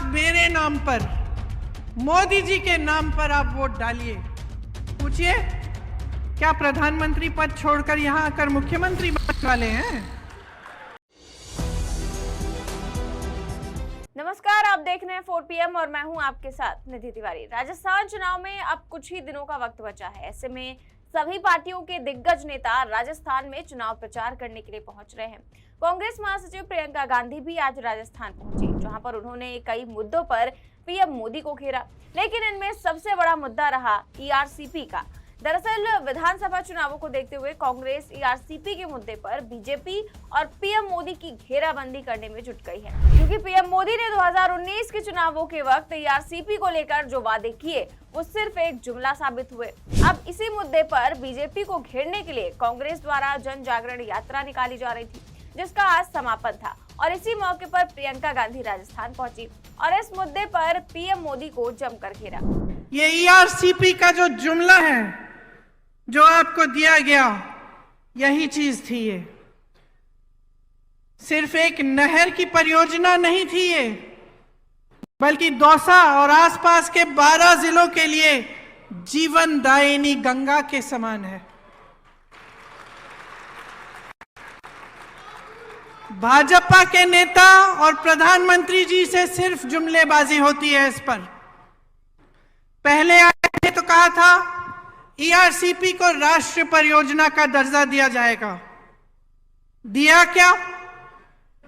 मेरे नाम पर, मोदी जी के नाम पर आप वोट डालिए। पूछिए, क्या प्रधानमंत्री पद छोड़कर यहां आकर मुख्यमंत्री बनने वाले हैं? नमस्कार, आप देख रहे हैं 4 PM और मैं हूं आपके साथ निधि तिवारी। राजस्थान चुनाव में अब कुछ ही दिनों का वक्त बचा है। ऐसे में सभी पार्टियों के दिग्गज नेता राजस्थान में चुनाव प्रचार करने के लिए पहुंच रहे हैं। कांग्रेस महासचिव प्रियंका गांधी भी आज राजस्थान पहुंची, जहां पर उन्होंने कई मुद्दों पर पीएम मोदी को घेरा। लेकिन इनमें सबसे बड़ा मुद्दा रहा ईआरसीपी का। दरअसल विधानसभा चुनावों को देखते हुए कांग्रेस ईआरसीपी के मुद्दे पर बीजेपी और पीएम मोदी की घेराबंदी करने में जुट गई है, क्योंकि पीएम मोदी ने 2019 के चुनावों के वक्त ईआरसीपी को लेकर जो वादे किए वो सिर्फ एक जुमला साबित हुए। अब इसी मुद्दे पर बीजेपी को घेरने के लिए कांग्रेस द्वारा जन जागरण यात्रा निकाली जा रही थी, जिसका आज समापन था और इसी मौके पर प्रियंका गांधी राजस्थान पहुंची और इस मुद्दे पर पीएम मोदी को जमकर घेरा। ये ईआरसीपी का जो जुमला है जो आपको दिया गया, यही चीज थी। ये सिर्फ एक नहर की परियोजना नहीं थी ये, बल्कि दौसा और आसपास के 12 जिलों के लिए जीवनदायिनी गंगा के समान है। भाजपा के नेता और प्रधानमंत्री जी से सिर्फ जुमलेबाजी होती है। इस पर पहले आए थे तो कहा था ईआरसीपी को राष्ट्रीय परियोजना का दर्जा दिया जाएगा। दिया क्या?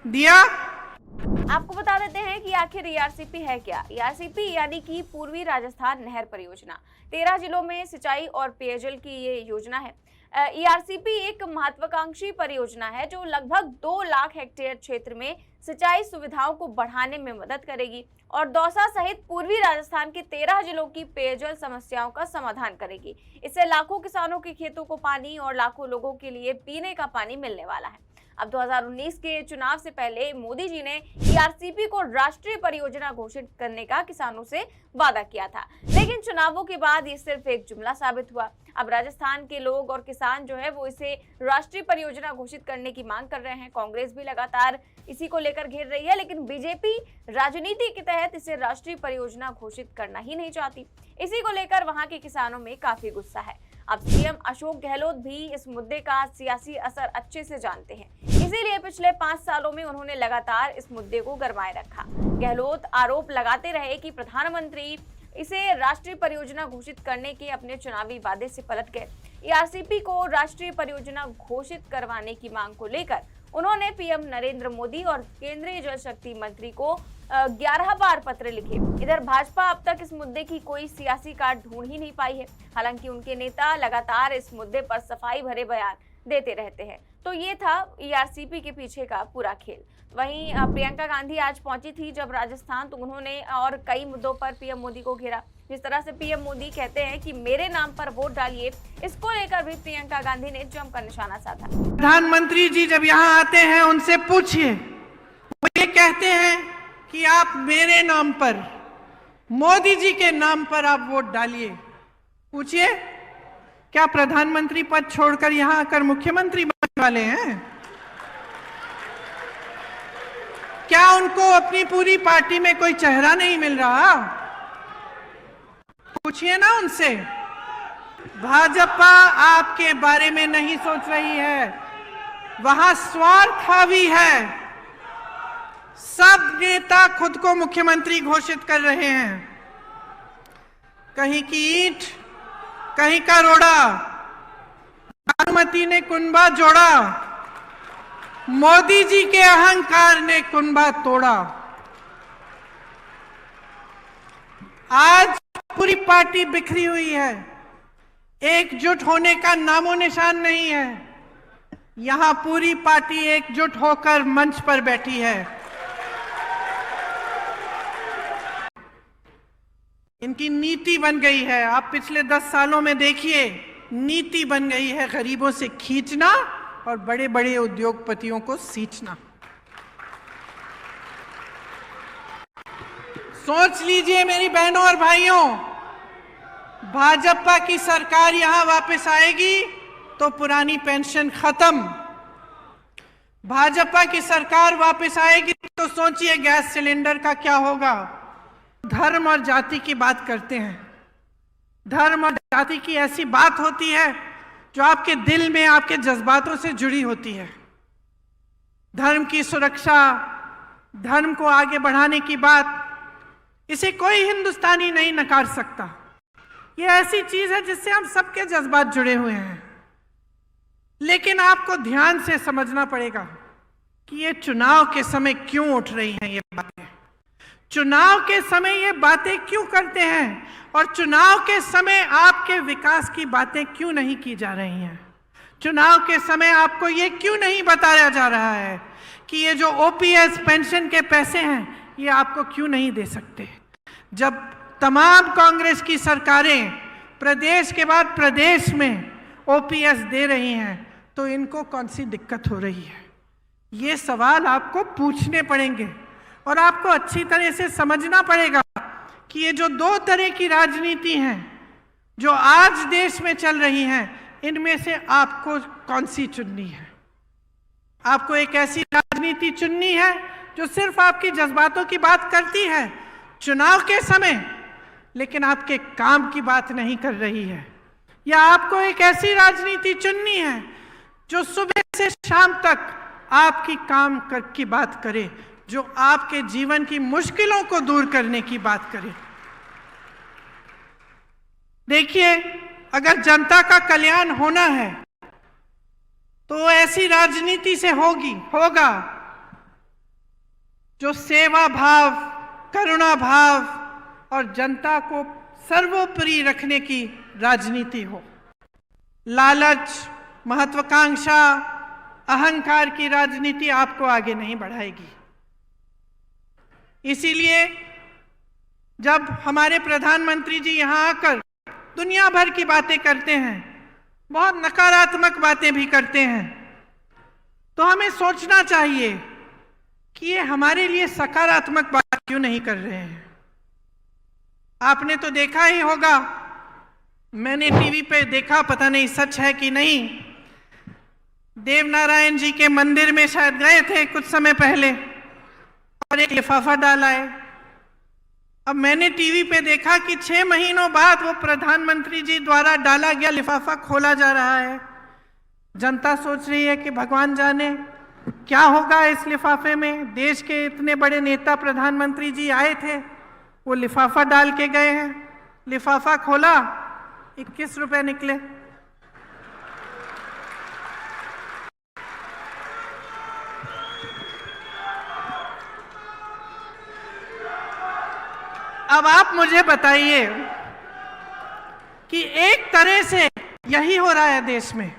दिया? आपको बता देते हैं कि आखिर ईआरसीपी है क्या। ईआरसीपी यानी कि पूर्वी राजस्थान नहर परियोजना 13 जिलों में सिंचाई और पेयजल की ये योजना है। ईआरसीपी एक महत्वाकांक्षी परियोजना है जो लगभग 2 लाख हेक्टेयर क्षेत्र में सिंचाई सुविधाओं को बढ़ाने में मदद करेगी और दौसा सहित पूर्वी राजस्थान के 13 जिलों की पेयजल समस्याओं का समाधान करेगी। इससे लाखों किसानों के खेतों को पानी और लाखों लोगों के लिए पीने का पानी मिलने वाला है। अब 2019 के चुनाव से पहले मोदी जी ने ईआरसीपी को राष्ट्रीय परियोजना घोषित करने का किसानों से वादा किया था, लेकिन चुनावों के बाद ये सिर्फ एक जुमला साबित हुआ। अब राजस्थान के लोग और किसान जो है वो इसे राष्ट्रीय परियोजना घोषित करने की मांग कर रहे हैं। कांग्रेस भी लगातार इसी को लेकर घेर रही है, लेकिन बीजेपी राजनीति के तहत इसे राष्ट्रीय परियोजना घोषित करना ही नहीं चाहती। इसी को लेकर वहां के किसानों में काफी गुस्सा है। अब सीएम अशोक गहलोत भी इस मुद्दे का सियासी असर अच्छे से जानते हैं, इसीलिए पिछले 5 सालों में उन्होंने लगातार इस मुद्दे को गरमाए रखा। गहलोत आरोप लगाते रहे कि प्रधानमंत्री इसे राष्ट्रीय परियोजना घोषित करने के अपने चुनावी वादे से पलट गए। ईआरसीपी को राष्ट्रीय परियोजना घोषित करवाने की मांग को लेकर उन्होंने पीएम नरेंद्र मोदी और केंद्रीय जल शक्ति मंत्री को 11 बार पत्र लिखे। इधर भाजपा अब तक इस मुद्दे की कोई सियासी काट ढूंढ ही नहीं पाई है। हालांकि उनके नेता लगातार इस मुद्दे पर सफाई भरे बयान देते रहते हैं। तो ये था ईआरसीपी के पीछे का पूरा खेल। वहीं प्रियंका गांधी आज पहुंची थी जब राजस्थान, तो उन्होंने और कई मुद्दों पर पीएम मोदी को घेरा। जिस तरह से पीएम मोदी कहते हैं कि मेरे नाम पर वोट डालिए, इसको लेकर भी प्रियंका गांधी ने जमकर निशाना साधा। प्रधानमंत्री जी जब यहाँ आते हैं उनसे पूछिए, वो ये कहते हैं कि आप मेरे नाम पर, मोदी जी के नाम पर आप वोट डालिए। पूछिए, क्या प्रधानमंत्री पद छोड़कर यहां आकर मुख्यमंत्री बनने वाले हैं? क्या उनको अपनी पूरी पार्टी में कोई चेहरा नहीं मिल रहा? पूछिए ना उनसे। भाजपा आपके बारे में नहीं सोच रही है, वहां स्वार्थ हावी है। सब नेता खुद को मुख्यमंत्री घोषित कर रहे हैं। कहीं की ईंट, कहीं का रोड़ा, बागमती ने कुनबा जोड़ा, मोदी जी के अहंकार ने कुनबा तोड़ा। आज पूरी पार्टी बिखरी हुई है, एकजुट होने का नामो निशान नहीं है। यहां पूरी पार्टी एकजुट होकर मंच पर बैठी है। इनकी नीति बन गई है, आप पिछले 10 सालों में देखिए, नीति बन गई है गरीबों से खींचना और बड़े बड़े उद्योगपतियों को सींचना। सोच लीजिए मेरी बहनों और भाइयों, भाजपा की सरकार यहां वापस आएगी तो पुरानी पेंशन खत्म। भाजपा की सरकार वापस आएगी तो सोचिए गैस सिलेंडर का क्या होगा, धर्म और जाति की बात करते हैं। धर्म और जाति की ऐसी बात होती है जो आपके दिल में, आपके जज्बातों से जुड़ी होती है। धर्म की सुरक्षा, धर्म को आगे बढ़ाने की बात, इसे कोई हिंदुस्तानी नहीं नकार सकता। यह ऐसी चीज है जिससे हम सबके जज्बात जुड़े हुए हैं। लेकिन आपको ध्यान से समझना पड़ेगा कि ये चुनाव के समय क्यों उठ रही हैं ये बातें, चुनाव के समय ये बातें क्यों करते हैं, और चुनाव के समय आपके विकास की बातें क्यों नहीं की जा रही हैं। चुनाव के समय आपको ये क्यों नहीं बताया जा रहा है कि ये जो ओपीएस पेंशन के पैसे हैं ये आपको क्यों नहीं दे सकते। जब तमाम कांग्रेस की सरकारें प्रदेश के बाद प्रदेश में ओपीएस दे रही हैं तो इनको कौन सी दिक्कत हो रही है, ये सवाल आपको पूछने पड़ेंगे। और आपको अच्छी तरह से समझना पड़ेगा कि ये जो दो तरह की राजनीति हैं जो आज देश में चल रही हैं, इनमें से आपको कौन सी चुननी है। आपको एक ऐसी राजनीति चुननी है जो सिर्फ आपकी जज्बातों की बात करती है चुनाव के समय, लेकिन आपके काम की बात नहीं कर रही है, या आपको एक ऐसी राजनीति चुननी है जो सुबह से शाम तक आपकी काम की बात करे, जो आपके जीवन की मुश्किलों को दूर करने की बात करे। देखिए, अगर जनता का कल्याण होना है तो ऐसी राजनीति से होगा जो सेवा भाव, करुणा भाव और जनता को सर्वोपरि रखने की राजनीति हो। लालच, महत्वाकांक्षा, अहंकार की राजनीति आपको आगे नहीं बढ़ाएगी। इसीलिए जब हमारे प्रधानमंत्री जी यहाँ आकर दुनिया भर की बातें करते हैं, बहुत नकारात्मक बातें भी करते हैं, तो हमें सोचना चाहिए कि ये हमारे लिए सकारात्मक बात क्यों नहीं कर रहे हैं। आपने तो देखा ही होगा, मैंने टीवी पे देखा, पता नहीं सच है कि नहीं, देवनारायण जी के मंदिर में शायद गए थे कुछ समय पहले और एक लिफाफा डाला है। अब मैंने टीवी पे देखा कि 6 महीनों बाद वो प्रधानमंत्री जी द्वारा डाला गया लिफाफा खोला जा रहा है। जनता सोच रही है कि भगवान जाने क्या होगा इस लिफाफे में। देश के इतने बड़े नेता प्रधानमंत्री जी आए थे, वो लिफाफा डाल के गए हैं। लिफाफा खोला, 21 रुपए निकले। अब आप मुझे बताइए कि एक तरह से यही हो रहा है देश में।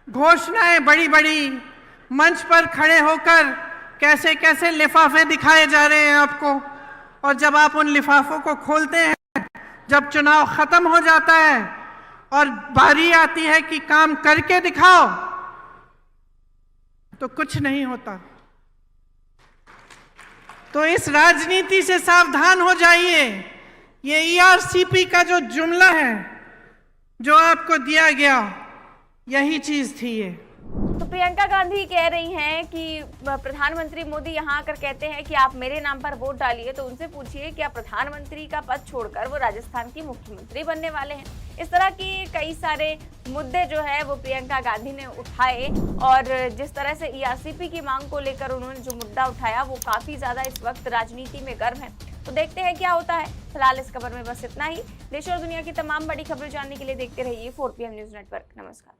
घोषणाएं बड़ी बड़ी मंच पर खड़े होकर कैसे कैसे लिफाफे दिखाए जा रहे हैं आपको, और जब आप उन लिफाफों को खोलते हैं, जब चुनाव खत्म हो जाता है और बारी आती है कि काम करके दिखाओ, तो कुछ नहीं होता। तो इस राजनीति से सावधान हो जाइए। ये ईआरसीपी का जो जुमला है जो आपको दिया गया, यही चीज थी ये। तो प्रियंका गांधी कह रही हैं कि प्रधानमंत्री मोदी यहाँ आकर कहते हैं कि आप मेरे नाम पर वोट डालिए, तो उनसे पूछिए क्या प्रधानमंत्री का पद छोड़कर वो राजस्थान की मुख्यमंत्री बनने वाले हैं। इस तरह के कई सारे मुद्दे जो है वो प्रियंका गांधी ने उठाए, और जिस तरह से ईआरसीपी की मांग को लेकर उन्होंने जो मुद्दा उठाया वो काफी ज्यादा इस वक्त राजनीति में गर्म है। तो देखते हैं क्या होता है। फिलहाल इस खबर में बस इतना ही। देश और दुनिया की तमाम बड़ी खबरें जानने के लिए देखते रहिए 4PM न्यूज नेटवर्क। नमस्कार।